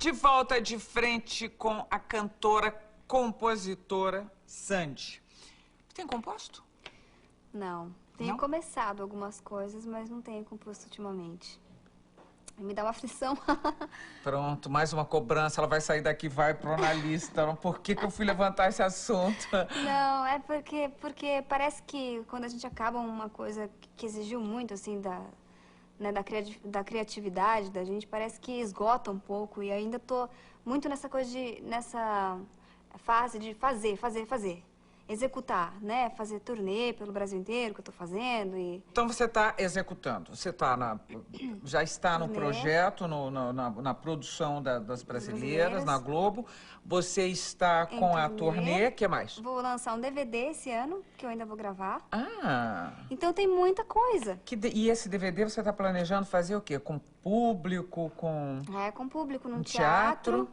De volta de frente com a cantora, compositora Sandy. Tem composto? Não. Tenho começado algumas coisas, mas não tenho composto ultimamente. Me dá uma aflição. Pronto, mais uma cobrança. Ela vai sair daqui, vai pro analista. Por que eu fui levantar esse assunto? Não, é porque parece que quando a gente acaba uma coisa que exigiu muito, assim, da criatividade da gente, parece que esgota um pouco. E ainda tô muito nessa fase de fazer. Executar, né? Fazer turnê pelo Brasil inteiro, que eu tô fazendo e... Então você está executando, você já está no projeto, na produção das brasileiras, na Globo. Você está com a turnê, o que mais? Vou lançar um DVD esse ano, que eu ainda vou gravar. Ah! Então tem muita coisa. E esse DVD você está planejando fazer o quê? Com público, com... Com público, num teatro.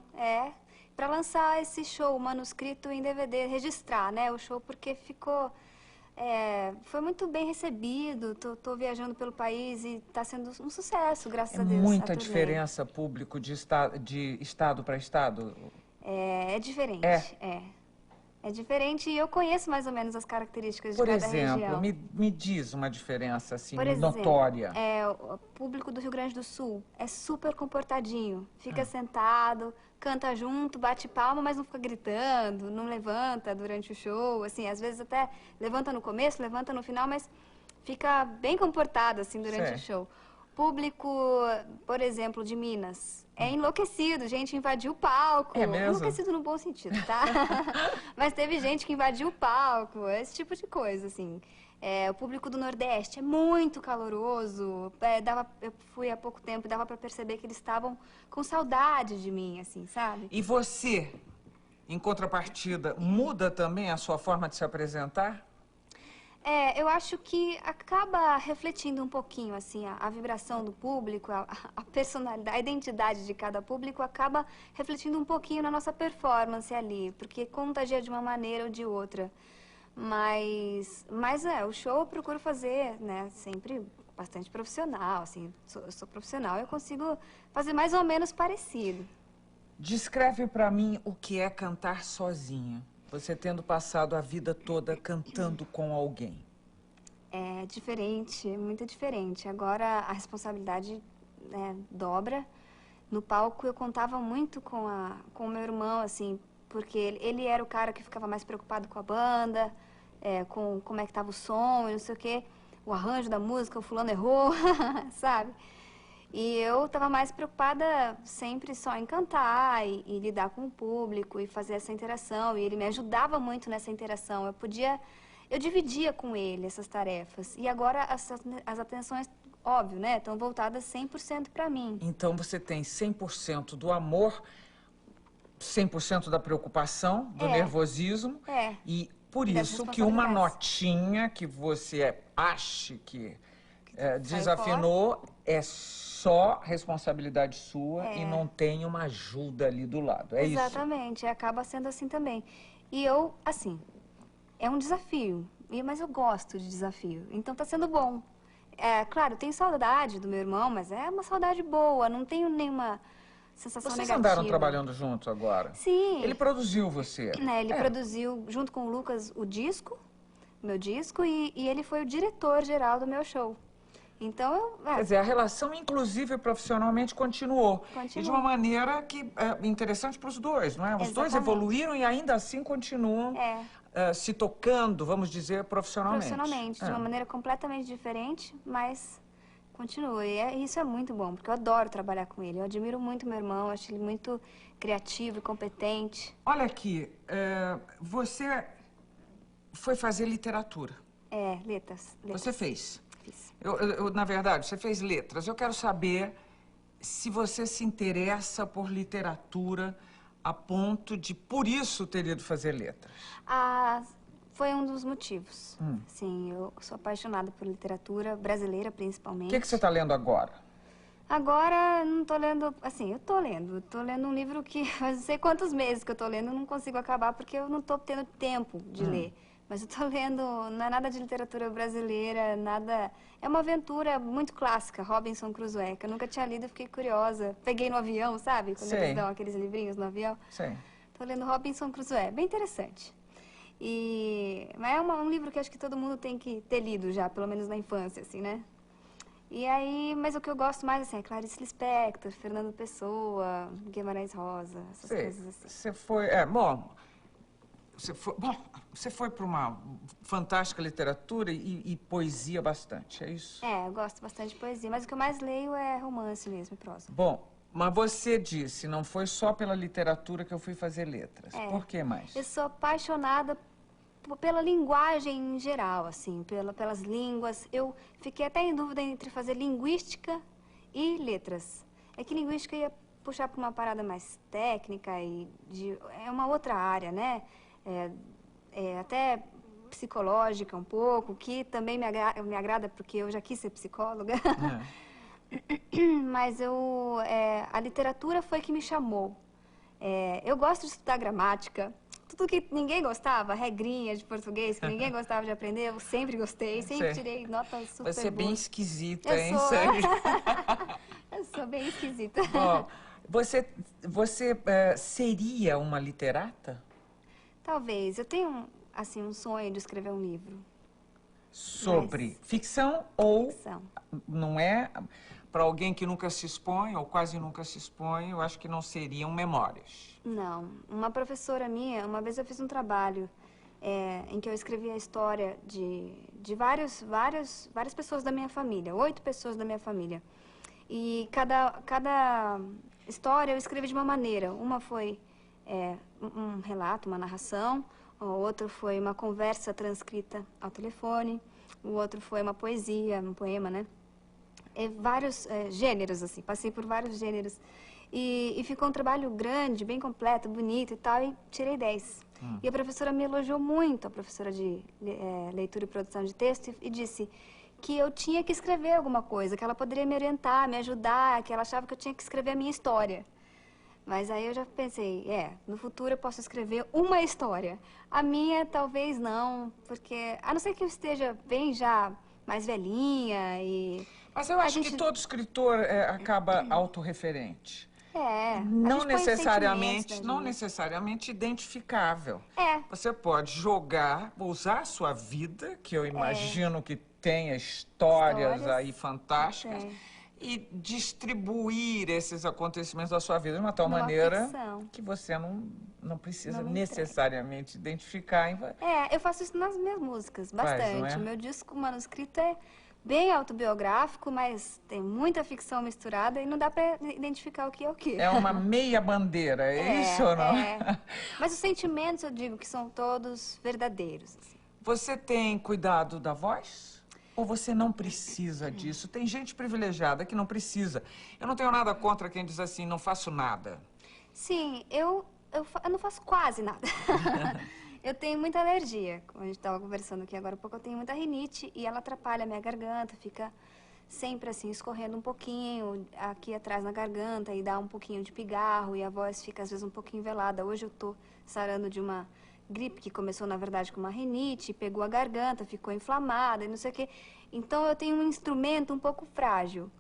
Para lançar esse show manuscrito em DVD, registrar, né, o show, porque ficou... foi muito bem recebido, tô viajando pelo país e está sendo um sucesso, graças a Deus. Muita diferença público de estado para estado? É diferente, É diferente e eu conheço mais ou menos as características de cada região. Por exemplo, me diz uma diferença assim, notória. notória. O público do Rio Grande do Sul é super comportadinho. Fica sentado, canta junto, bate palma, mas não fica gritando, não levanta durante o show. Assim, às vezes até levanta no começo, levanta no final, mas fica bem comportado assim durante o show. Público, por exemplo, de Minas, é enlouquecido, gente invadiu o palco. É mesmo? Enlouquecido no bom sentido, tá? Mas teve gente que invadiu o palco, esse tipo de coisa, assim. O público do Nordeste é muito caloroso. Eu fui há pouco tempo e dava pra perceber que eles estavam com saudade de mim, assim, sabe? E você, em contrapartida, muda também a sua forma de se apresentar? Eu acho que acaba refletindo um pouquinho, assim, a vibração do público, a personalidade, a identidade de cada público acaba refletindo um pouquinho na nossa performance ali, porque contagia de uma maneira ou de outra. Mas o show eu procuro fazer, né, sempre bastante profissional, assim, eu sou profissional, eu consigo fazer mais ou menos parecido. Descreve pra mim o que é cantar sozinha. Você tendo passado a vida toda cantando com alguém. É diferente, muito diferente. Agora a responsabilidade dobra. No palco eu contava muito com o meu irmão, assim, porque ele era o cara que ficava mais preocupado com a banda, com como é que tava o som e não sei o quê, o arranjo da música, o fulano errou, sabe? E eu estava mais preocupada sempre só em cantar e lidar com o público e fazer essa interação. E ele me ajudava muito nessa interação. Eu dividia com ele essas tarefas. E agora as atenções, óbvio, né, estão voltadas 100% para mim. Então você tem 100% do amor, 100% da preocupação, do nervosismo. E por isso que uma notinha que você ache que desafinou é só responsabilidade sua e não tem uma ajuda ali do lado, é isso? Exatamente, acaba sendo assim também. E eu, assim, é um desafio, mas eu gosto de desafio, então tá sendo bom. Claro, tenho saudade do meu irmão, mas é uma saudade boa, não tenho nenhuma sensação negativa. Vocês andaram trabalhando juntos agora? Sim. Ele produziu você? Ele produziu, junto com o Lucas, meu disco, e ele foi o diretor-geral do meu show. Então, Quer dizer, a relação, inclusive, profissionalmente, continuou. E de uma maneira que é interessante para os dois, não é? Os dois evoluíram e ainda assim continuam se tocando, vamos dizer, profissionalmente. Profissionalmente, de uma maneira completamente diferente, mas continua. E isso é muito bom, porque eu adoro trabalhar com ele. Eu admiro muito meu irmão, acho ele muito criativo e competente. Olha aqui, você foi fazer literatura. Letras. Você fez? Fiz. Na verdade, você fez letras. Eu quero saber se você se interessa por literatura a ponto de, por isso, ter ido fazer letras. Foi um dos motivos. Sim, eu sou apaixonada por literatura brasileira, principalmente. O que você está lendo agora? Agora, não estou lendo... Assim, eu estou lendo. Estou lendo um livro que faz não sei quantos meses que eu estou lendo, eu não consigo acabar porque eu não estou tendo tempo de ler. Mas eu tô lendo, não é nada de literatura brasileira, nada... É uma aventura muito clássica, Robinson Crusoe, que eu nunca tinha lido, eu fiquei curiosa. Peguei no avião, sabe? Quando eles dão aqueles livrinhos no avião. Sim. Tô lendo Robinson Crusoe, bem interessante. Mas é um livro que acho que todo mundo tem que ter lido já, pelo menos na infância, assim, né? E aí, mas o que eu gosto mais, assim, é Clarice Lispector, Fernando Pessoa, Guimarães Rosa, essas coisas assim. Você foi para uma fantástica literatura e poesia bastante, é isso? Eu gosto bastante de poesia, mas o que eu mais leio é romance mesmo, e prosa. Bom, mas você disse, não foi só pela literatura que eu fui fazer letras. Por que mais? Eu sou apaixonada pela linguagem em geral, assim, pelas línguas. Eu fiquei até em dúvida entre fazer linguística e letras. É que linguística ia puxar para uma parada mais técnica é uma outra área, né? Até psicológica um pouco, que também me agrada porque eu já quis ser psicóloga. Mas a literatura foi que me chamou. Eu gosto de estudar gramática. Tudo que ninguém gostava, regrinha de português, que ninguém gostava de aprender, eu sempre gostei, sempre tirei notas super boas. Você é bem esquisita, hein? Eu sou bem esquisita. Bom, você seria uma literata? Talvez. Eu tenho, assim, um sonho de escrever um livro. Sobre ficção ou... Ficção. Não é... Para alguém que nunca se expõe, ou quase nunca se expõe, eu acho que não seriam memórias. Não. Uma professora minha, uma vez eu fiz um trabalho em que eu escrevi a história de várias pessoas da minha família, 8 pessoas da minha família. E cada história eu escrevi de uma maneira. Uma foi um relato, uma narração, o outro foi uma conversa transcrita ao telefone, o outro foi uma poesia, um poema, né? Vários gêneros, assim, passei por vários gêneros. E ficou um trabalho grande, bem completo, bonito e tal, e tirei 10. E a professora me elogiou muito, a professora de leitura e produção de texto, e disse que eu tinha que escrever alguma coisa, que ela poderia me orientar, me ajudar, que ela achava que eu tinha que escrever a minha história. Mas aí eu já pensei, no futuro eu posso escrever uma história. A minha, talvez não, porque, a não ser que eu esteja bem já mais velhinha e... Mas eu acho que todo escritor acaba autorreferente. Não necessariamente identificável. Você pode usar a sua vida, que eu imagino que tenha histórias aí fantásticas, e distribuir esses acontecimentos da sua vida de uma tal maneira que você não precisa necessariamente identificar. Eu faço isso nas minhas músicas, bastante. O meu disco manuscrito é bem autobiográfico, mas tem muita ficção misturada e não dá para identificar o que é o que. É uma meia bandeira, é isso ou não? Mas os sentimentos, eu digo, que são todos verdadeiros. Assim. Você tem cuidado da voz? Ou você não precisa disso? Tem gente privilegiada que não precisa. Eu não tenho nada contra quem diz assim, não faço nada. Sim, eu não faço quase nada. Eu tenho muita alergia. Como a gente estava conversando aqui agora há pouco, eu tenho muita rinite e ela atrapalha a minha garganta, fica sempre assim, escorrendo um pouquinho aqui atrás na garganta e dá um pouquinho de pigarro e a voz fica às vezes um pouquinho velada. Hoje eu tô sarando de uma gripe que começou, na verdade, com uma rinite, pegou a garganta, ficou inflamada e não sei o quê. Então eu tenho um instrumento um pouco frágil.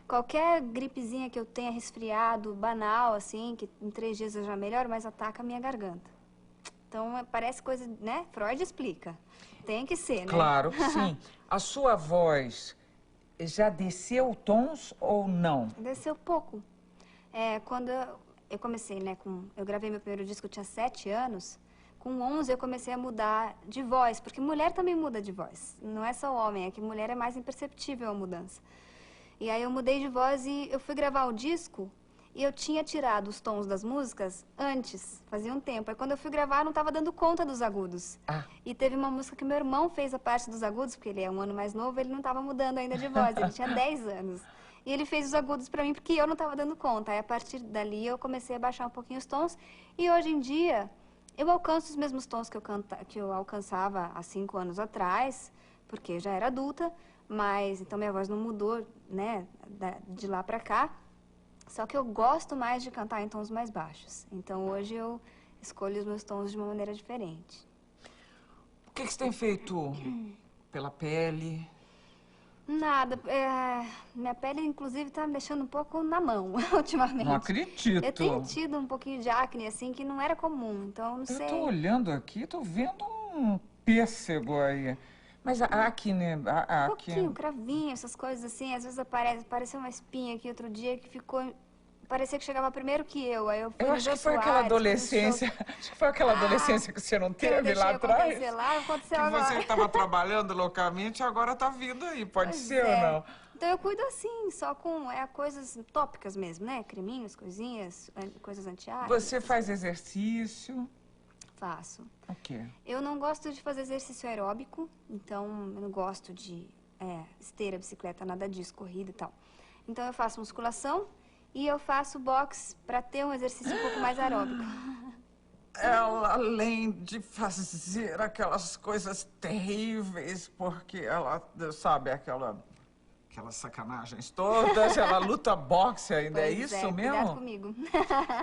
Qualquer gripezinha que eu tenha, resfriado, banal, assim, que em 3 dias eu já melhoro, mas ataca a minha garganta. Então, parece coisa, né? Freud explica. Tem que ser, né? Claro que sim. A sua voz já desceu tons ou não? Desceu pouco. Quando eu comecei, né, eu gravei meu primeiro disco, eu tinha 7 anos. Com 11 eu comecei a mudar de voz, porque mulher também muda de voz. Não é só homem, é que mulher é mais imperceptível a mudança. E aí eu mudei de voz e eu fui gravar o disco e eu tinha tirado os tons das músicas antes, fazia um tempo. Aí quando eu fui gravar, eu não estava dando conta dos agudos. E teve uma música que meu irmão fez a parte dos agudos, porque ele é um ano mais novo, ele não estava mudando ainda de voz, ele tinha 10 anos. E ele fez os agudos para mim porque eu não estava dando conta. Aí a partir dali eu comecei a baixar um pouquinho os tons e hoje em dia eu alcanço os mesmos tons que eu alcançava há 5 anos atrás, porque eu já era adulta, mas então minha voz não mudou, né, de lá para cá. Só que eu gosto mais de cantar em tons mais baixos. Então hoje eu escolho os meus tons de uma maneira diferente. que você tem feito pela pele? Nada. Minha pele, inclusive, tá me deixando um pouco na mão, ultimamente. Não acredito. Eu tenho tido um pouquinho de acne, assim, que não era comum, então não sei. Eu tô olhando aqui, tô vendo um pêssego aí. Mas a acne... Um pouquinho, cravinho, essas coisas assim. Às vezes apareceu uma espinha aqui outro dia que ficou... Parecia que chegava primeiro que eu. Aí eu fui Eu acho que foi aquela adolescência. Acho que foi aquela adolescência que você não teve lá atrás. Aconteceu que agora. você estava trabalhando loucamente e agora tá vindo aí. Pode ser ou não? Então eu cuido assim, só com coisas tópicas mesmo, né? Creminhos, coisinhas, coisas anti-acne. Você faz exercício? Faço. O quê? Eu não gosto de fazer exercício aeróbico, então eu não gosto de esteira, bicicleta, nada disso, corrida e tal. Então eu faço musculação. E eu faço boxe para ter um exercício um pouco mais aeróbico. Ela, além de fazer aquelas coisas terríveis, porque ela, sabe, aquelas sacanagens todas, ela luta boxe ainda, é isso mesmo? Cuidado comigo.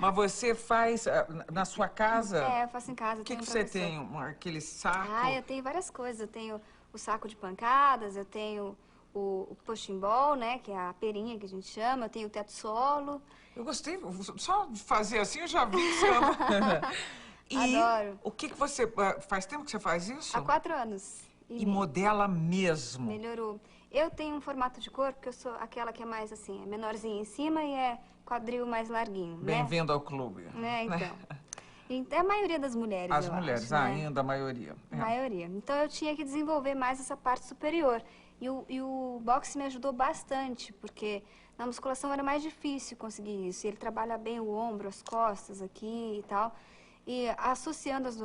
Mas você faz na sua casa? Eu faço em casa. O que você tem? Aquele saco? Eu tenho várias coisas. Eu tenho o saco de pancadas, eu tenho... o pushing ball, né, que é a perinha que a gente chama, eu tenho o teto solo. Eu gostei, só de fazer assim eu já vi que você ama. Adoro. O que você... Faz tempo que você faz isso? Há 4 anos. E modela mesmo? Melhorou. Eu tenho um formato de corpo que eu sou aquela que é mais assim, é menorzinha em cima e é quadril mais larguinho, né? Bem-vindo ao clube. Então, a maioria das mulheres, As mulheres, acho, ainda a maioria. A maioria. Então, eu tinha que desenvolver mais essa parte superior. E o boxe me ajudou bastante, porque na musculação era mais difícil conseguir isso. E ele trabalha bem o ombro, as costas aqui e tal. E associando as duas